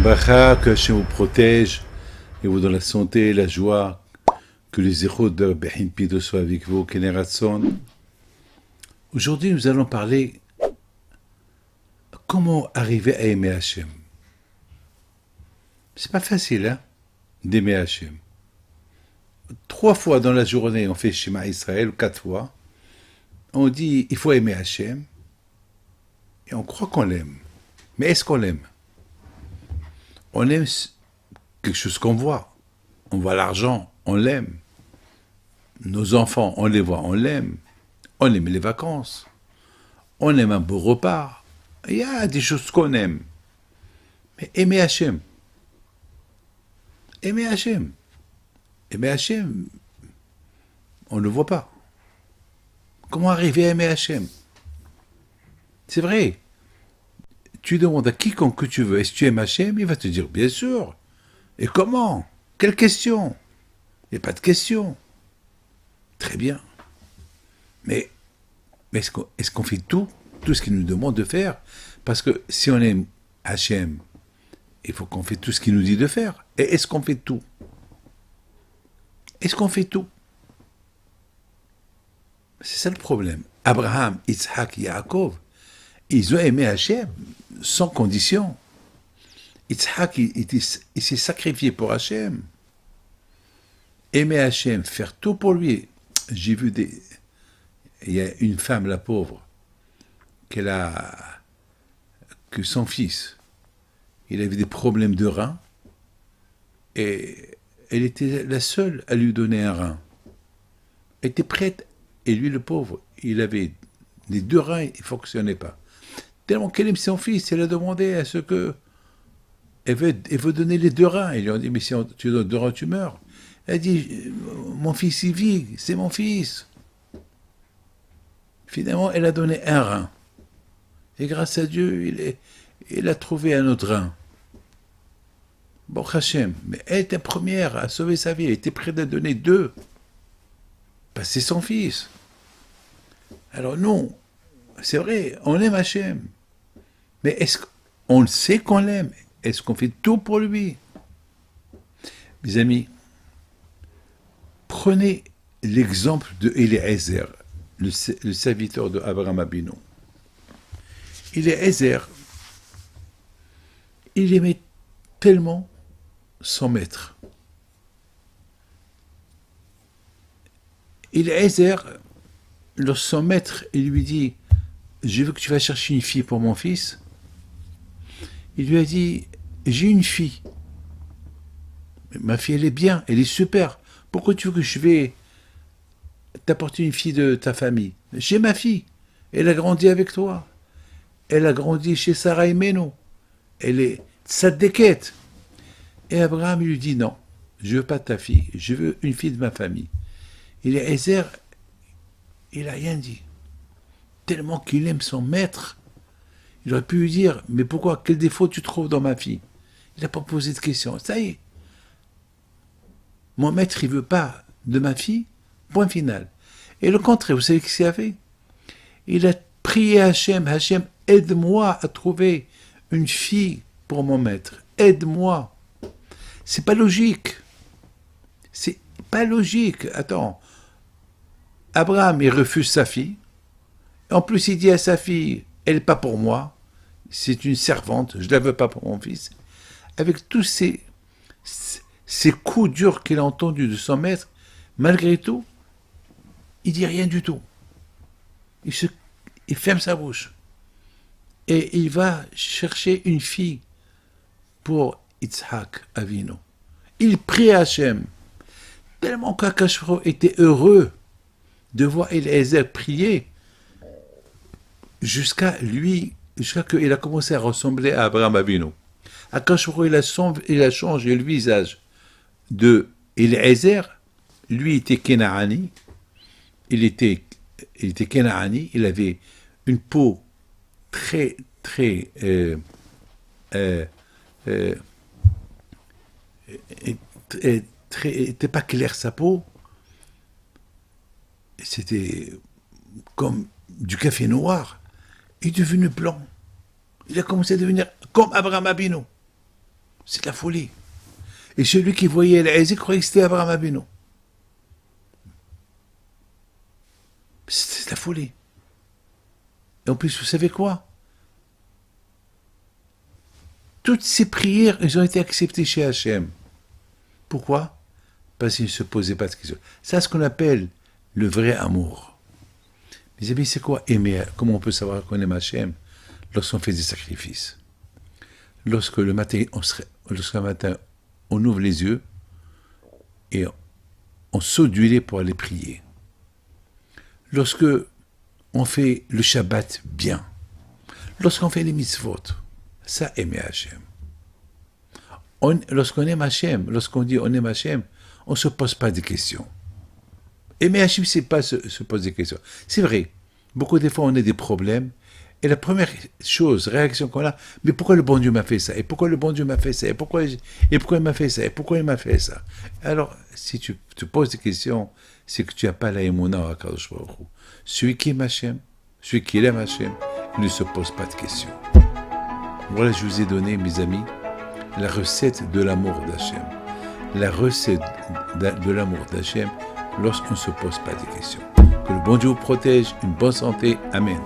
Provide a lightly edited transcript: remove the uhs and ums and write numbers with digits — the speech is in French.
bracha, que Hachem vous protège et vous donne la santé, la joie, que les échos de Behin Pido soient avec vous, Keneratson. Aujourd'hui, nous allons parler comment arriver à aimer Hachem. C'est pas facile, hein, d'aimer Hachem. 3 fois dans la journée, on fait Shema Israël, ou 4 fois. On dit, il faut aimer Hachem. Et on croit qu'on l'aime. Mais est-ce qu'on l'aime? On aime quelque chose qu'on voit. On voit l'argent, on l'aime. Nos enfants, on les voit, on l'aime. On aime les vacances. On aime un beau repas. Il y a des choses qu'on aime. Mais aimer Hachem. Aimer Hachem. Aimer Hachem, on ne le voit pas. Comment arriver à aimer Hachem? C'est vrai. Tu demandes à quiconque que tu veux, est-ce que tu aimes Hachem? Il va te dire, bien sûr. Et comment? Quelle question? Il n'y a pas de question. Très bien. Mais est-ce qu'on fait tout ce qu'il nous demande de faire? Parce que si on aime Hachem, il faut qu'on fait tout ce qu'il nous dit de faire. Et est-ce qu'on fait tout? Est-ce qu'on fait tout? C'est ça le problème. Abraham, Yitzhak, Yaakov, ils ont aimé Hachem sans condition. Yitzhak, il s'est sacrifié pour Hachem. Aimer Hachem, faire tout pour lui. J'ai vu il y a une femme, la pauvre, que son fils, il avait des problèmes de reins, et elle était la seule à lui donner un rein. Elle était prête, et lui, le pauvre, il avait les 2 reins, il ne fonctionnait pas. Tellement qu'elle aime son fils, elle a demandé à ce que elle veut donner les 2 reins. Ils lui ont dit, mais si tu donnes 2 reins, tu meurs. Elle a dit, mon fils, il vit, c'est mon fils. Finalement, elle a donné un rein. Et grâce à Dieu, il a trouvé un autre rein. Bon, Hachem, mais elle était première à sauver sa vie. Elle était prête à donner 2. Parce que c'est son fils. Alors non, c'est vrai, on aime Hachem. Mais est-ce qu'on le sait qu'on l'aime? Est-ce qu'on fait tout pour lui? Mes amis, prenez l'exemple de Eliezer, le serviteur de Abraham Abinu. Eliezer, il aimait tellement son maître. Eliezer, son maître, il lui dit, je veux que tu vas chercher une fille pour mon fils. Il lui a dit, j'ai une fille. Ma fille, elle est bien, elle est super. Pourquoi tu veux que je vais t'apporter une fille de ta famille? J'ai ma fille. Elle a grandi avec toi. Elle a grandi chez Sarah et Meno. Elle est tzadékette. Et Abraham lui dit, non, je veux pas ta fille, je veux une fille de ma famille. Il est Eliezer, il n'a rien dit. Tellement qu'il aime son maître. Il aurait pu lui dire, mais pourquoi, quel défaut tu trouves dans ma fille? Il n'a pas posé de question. Ça y est. Mon maître, il ne veut pas de ma fille, point final. Et le contraire, vous savez ce qu'il a fait? Il a prié Hachem, Hachem, aide-moi à trouver une fille pour mon maître. Aide-moi. C'est pas logique. C'est pas logique. Attends. Abraham, il refuse sa fille. En plus, il dit à sa fille, elle n'est pas pour moi, c'est une servante, je ne la veux pas pour mon fils. Avec tous ces coups durs qu'il a entendus de son maître, malgré tout, il dit rien du tout. Il ferme sa bouche. Et il va chercher une fille pour Yitzhak Avinu. Il prie à Hachem. Tellement qu'Akadosh Baruch Hu était heureux de voir Eliezer prier, jusqu'à qu'il a commencé à ressembler à Abraham Avinu. Akadosh Baruch Hu, il a changé le visage de Eliezer. Lui était Kenaani. Il était Kenaani. Il avait une peau très, très était pas clair sa peau. C'était comme du café noir. Il est devenu blanc. Il a commencé à devenir comme Abraham Abino. C'est de la folie. Et celui qui voyait Eliezer croyait que c'était Abraham Avinu. C'est de la folie. Et en plus, vous savez quoi? Toutes ces prières, elles ont été acceptées chez Hachem. Pourquoi? Parce qu'ils ne se posaient pas de questions. C'est ce qu'on appelle le vrai amour. Mes amis, c'est quoi aimer? Comment on peut savoir qu'on aime Hachem? Lorsqu'on fait des sacrifices. Lorsque le matin, on ouvre les yeux et on saute du lit pour aller prier. Lorsque on fait le Shabbat bien. Lorsqu'on fait les mitzvot. Ça, aimer Hachem. Lorsqu'on aime Hachem, lorsqu'on dit on aime Hachem, on ne se pose pas de questions. Aimer Hachem, c'est pas se poser des questions. C'est vrai, beaucoup de fois on a des problèmes, et la première réaction qu'on a, mais pourquoi le bon Dieu m'a fait ça? Et pourquoi le bon Dieu m'a fait ça? Et pourquoi il m'a fait ça? Et pourquoi il m'a fait ça? Alors, si tu te poses des questions, c'est que tu n'as pas la émouna à Kadosh Baruch Hu. Celui qui aime Hachem, celui qui aime Hachem, il ne se pose pas de questions. Voilà, je vous ai donné, mes amis, la recette de l'amour d'Hachem. La recette de l'amour d'Hachem lorsqu'on ne se pose pas de questions. Que le bon Dieu vous protège, une bonne santé. Amen.